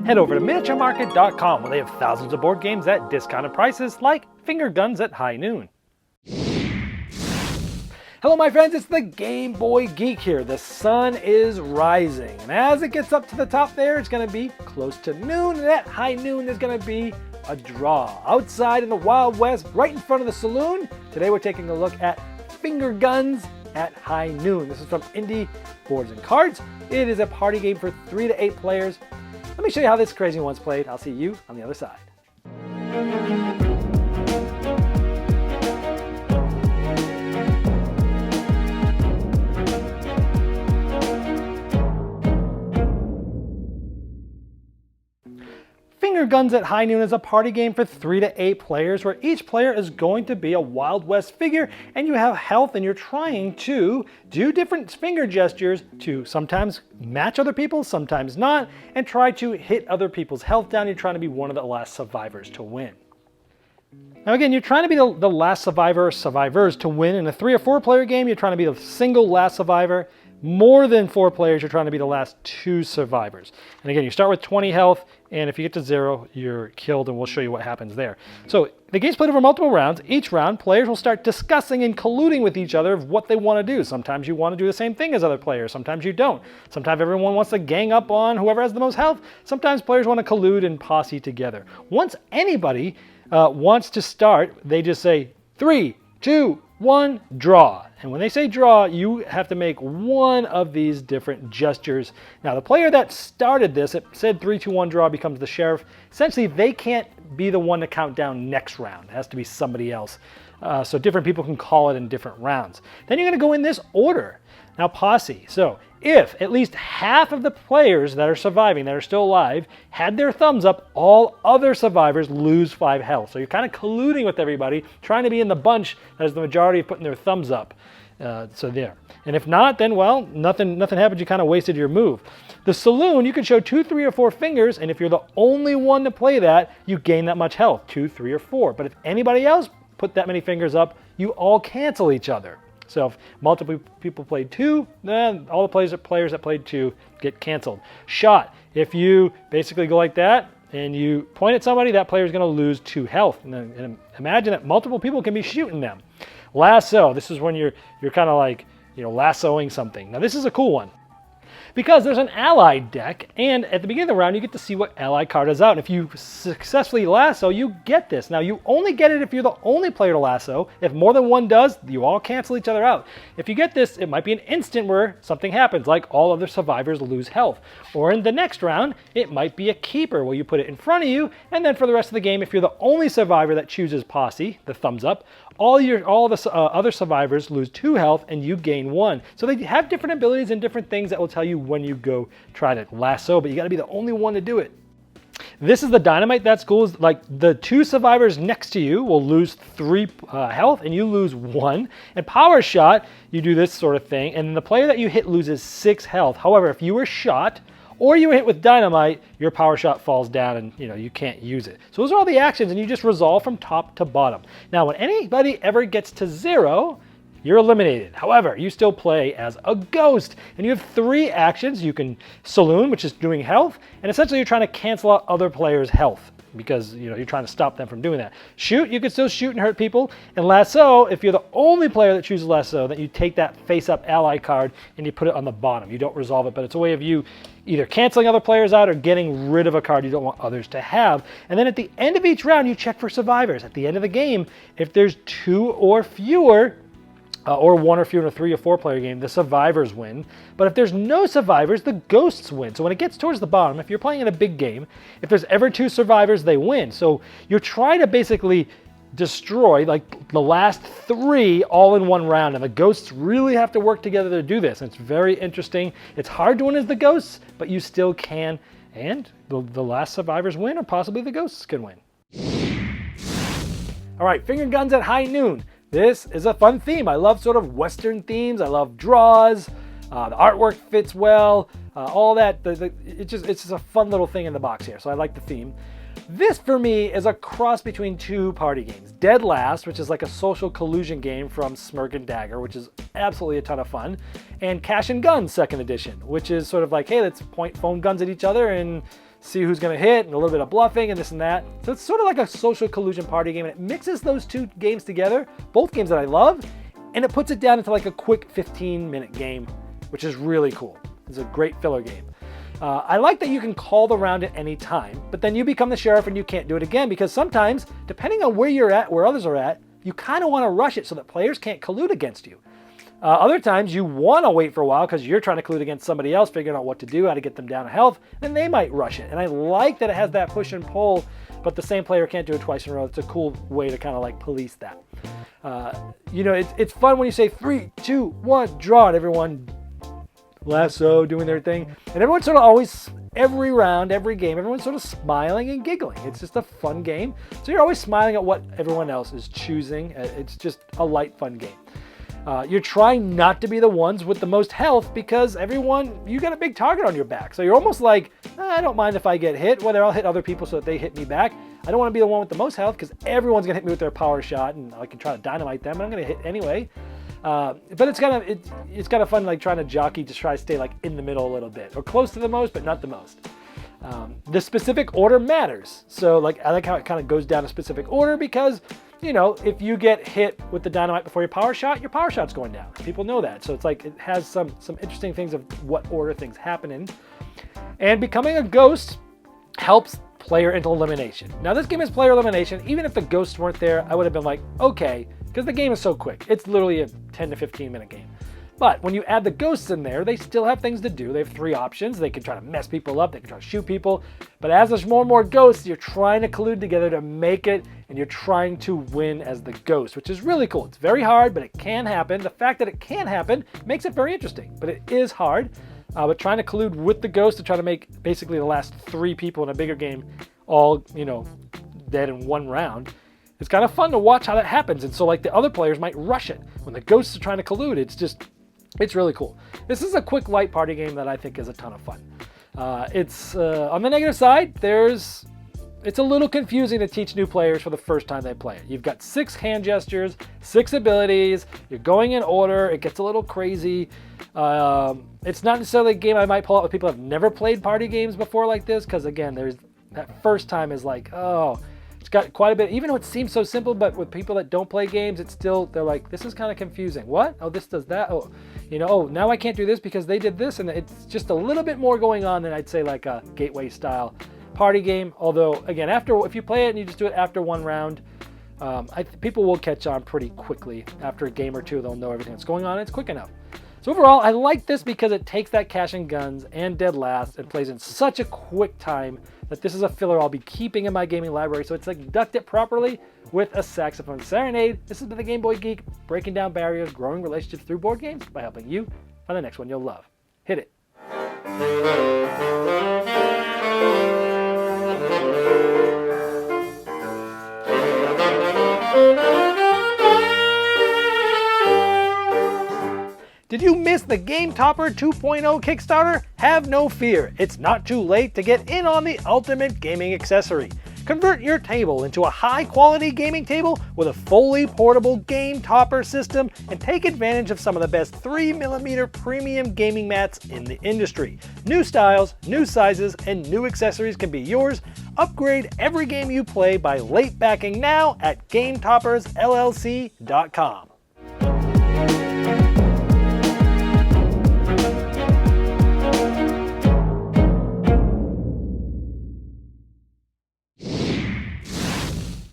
Head over to miniaturemarket.com where they have thousands of board games at discounted prices like Finger Guns at High Noon. Hello my friends, it's the Game Boy Geek here. The sun is rising, and as it gets up to the top there, it's going to be close to noon, and at high noon there's going to be a draw. Outside in the Wild West, right in front of the saloon, today we're taking a look at Finger Guns at High Noon. This is from Indie Boards and Cards. It is a party game for 3 to 8 players. Let me show you how this crazy one's played. I'll see you on the other side. Finger Guns at High Noon is a party game for 3 to 8 players where each player is going to be a Wild West figure and you have health and you're trying to do different finger gestures to sometimes match other people, sometimes not, and try to hit other people's health down. You're trying to be one of the last survivors to win. Now again, you're trying to be the last survivor or survivors to win. In a 3 or 4 player game, you're trying to be the single last survivor. More than 4 players, you're trying to be the last 2 survivors. And again, you start with 20 health, and if you get to 0, you're killed, and we'll show you what happens there. So the game's played over multiple rounds. Each round, players will start discussing and colluding with each other of what they want to do. Sometimes you want to do the same thing as other players. Sometimes you don't. Sometimes everyone wants to gang up on whoever has the most health. Sometimes players want to collude and posse together. Once anybody wants to start, they just say 3, 2, 1, draw. And when they say draw, you have to make one of these different gestures. Now, the player that started this, it said 3, 2, 1, draw, becomes the sheriff. Essentially, they can't be the one to count down next round. It has to be somebody else. So different people can call it in different rounds. Then you're going to go in this order. Now, posse. So if at least half of the players that are surviving, that are still alive, had their thumbs up, all other survivors lose 5 health. So you're kind of colluding with everybody, trying to be in the bunch that has the majority of putting their thumbs up. So there. And if not, then, well, nothing happens. You kind of wasted your move. The saloon, you can show 2, 3, or 4 fingers, and if you're the only one to play that, you gain that much health, 2, 3, or 4. But if anybody else put that many fingers up, you all cancel each other. So if multiple people played 2, then all the players that played 2 get canceled. Shot. If you basically go like that and you point at somebody, that player is going to lose 2 health. And imagine that multiple people can be shooting them. Lasso. This is when you're kind of like, lassoing something. Now this is a cool one, because there's an allied deck, and at the beginning of the round, you get to see what allied card is out. And if you successfully lasso, you get this. Now, you only get it if you're the only player to lasso. If more than one does, you all cancel each other out. If you get this, it might be an instant where something happens, like all other survivors lose health. Or in the next round, it might be a keeper, where you put it in front of you, and then for the rest of the game, if you're the only survivor that chooses posse, the thumbs up, all the other survivors lose 2 health and you gain 1. So they have different abilities and different things that will tell you when you go try to lasso, but you got to be the only one to do it. This is the dynamite. That's cool. Like the 2 survivors next to you will lose 3 health and you lose 1. And power shot, you do this sort of thing, and the player that you hit loses 6 health. However, if you were shot or you were hit with dynamite, your power shot falls down and you can't use it. So those are all the actions, and you just resolve from top to bottom. Now, when anybody ever gets to 0, you're eliminated. However, you still play as a ghost, and you have 3 actions. You can saloon, which is doing health, and essentially you're trying to cancel out other players' health, because you're trying to stop them from doing that. Shoot, you can still shoot and hurt people. And lasso, if you're the only player that chooses lasso, then you take that face-up ally card and you put it on the bottom. You don't resolve it, but it's a way of you either canceling other players out or getting rid of a card you don't want others to have. And then at the end of each round, you check for survivors. At the end of the game, if there's 2 or fewer, or 1 or fewer in a 3 or 4 player game, the survivors win. But if there's no survivors, the ghosts win. So when it gets towards the bottom, if you're playing in a big game, if there's ever 2 survivors, they win. So you're trying to basically destroy like the last 3 all in one round, and the ghosts really have to work together to do this. And it's very interesting. It's hard to win as the ghosts, but you still can, and the last survivors win, or possibly the ghosts can win. All right, Finger Guns at High Noon. This is a fun theme. I love sort of Western themes. I love draws. The artwork fits well. All that. It's just a fun little thing in the box here. So I like the theme. This, for me, is a cross between 2 party games. Dead Last, which is like a social collusion game from Smirk and Dagger, which is absolutely a ton of fun, and Cash and Guns 2nd edition, which is sort of like, hey, let's point foam guns at each other and see who's going to hit, and a little bit of bluffing and this and that. So it's sort of like a social collusion party game, and it mixes those two games together, both games that I love, and it puts it down into like a quick 15-minute game, which is really cool. It's a great filler game. I like that you can call the round at any time, but then you become the sheriff and you can't do it again, because sometimes, depending on where you're at, where others are at, you kind of want to rush it so that players can't collude against you. Other times you want to wait for a while because you're trying to collude against somebody else, figuring out what to do, how to get them down to health, and they might rush it. And I like that it has that push and pull, but the same player can't do it twice in a row. It's a cool way to kind of like police that. It's fun when you say 3, 2, 1, draw, and everyone lasso doing their thing. And everyone's sort of always, every round, every game, everyone's sort of smiling and giggling. It's just a fun game. So you're always smiling at what everyone else is choosing. It's just a light, fun game. You're trying not to be the ones with the most health because you got a big target on your back. So you're almost like, I don't mind if I get hit, whether I'll hit other people so that they hit me back. I don't want to be the one with the most health because everyone's going to hit me with their power shot and I can try to dynamite them, and I'm going to hit anyway. But it's kind of fun, like trying to jockey to try to stay like in the middle a little bit, or close to the most, but not the most. The specific order matters. So like I like how it kind of goes down a specific order because, if you get hit with the dynamite before your power shot's going down. People know that. So it's like it has some interesting things of what order things happen in. And becoming a ghost helps player into elimination. Now this game is player elimination. Even if the ghosts weren't there, I would have been like, okay, because the game is so quick. It's literally a 10 to 15 minute game. But when you add the ghosts in there, they still have things to do. They have 3 options. They can try to mess people up. They can try to shoot people. But as there's more and more ghosts, you're trying to collude together to make it, and you're trying to win as the ghost, which is really cool. It's very hard, but it can happen. The fact that it can happen makes it very interesting, but it is hard. But trying to collude with the ghost to try to make basically the last 3 people in a bigger game all, dead in one round. It's kind of fun to watch how that happens. And so like the other players might rush it. When the ghosts are trying to collude, it's really cool. This is a quick, light party game that I think is a ton of fun. It's on the negative side, it's a little confusing to teach new players for the first time they play it. You've got 6 hand gestures, 6 abilities, you're going in order, it gets a little crazy. It's not necessarily a game I might pull out with people who have never played party games before like this, because again, there's that first time is like, oh, it's got quite a bit, even though it seems so simple, but with people that don't play games, they're like, this is kind of confusing. What? Oh, this does that? Oh, now I can't do this because they did this, and it's just a little bit more going on than I'd say like a gateway style party game. Although again, if you play it and you just do it after one round, people will catch on pretty quickly. After a game or two, they'll know everything that's going on. It's quick enough. So overall, I like this because it takes that cash and guns and dead last and plays in such a quick time that this is a filler I'll be keeping in my gaming library. So it's like deduct it properly with a saxophone serenade. This has been the Game Boy Geek, breaking down barriers, growing relationships through board games by helping you find the next one you'll love. Hit it. Did you miss the Game Topper 2.0 Kickstarter? Have no fear, it's not too late to get in on the ultimate gaming accessory. Convert your table into a high-quality gaming table with a fully portable Game Topper system and take advantage of some of the best 3mm premium gaming mats in the industry. New styles, new sizes, and new accessories can be yours. Upgrade every game you play by late backing now at GameToppersLLC.com.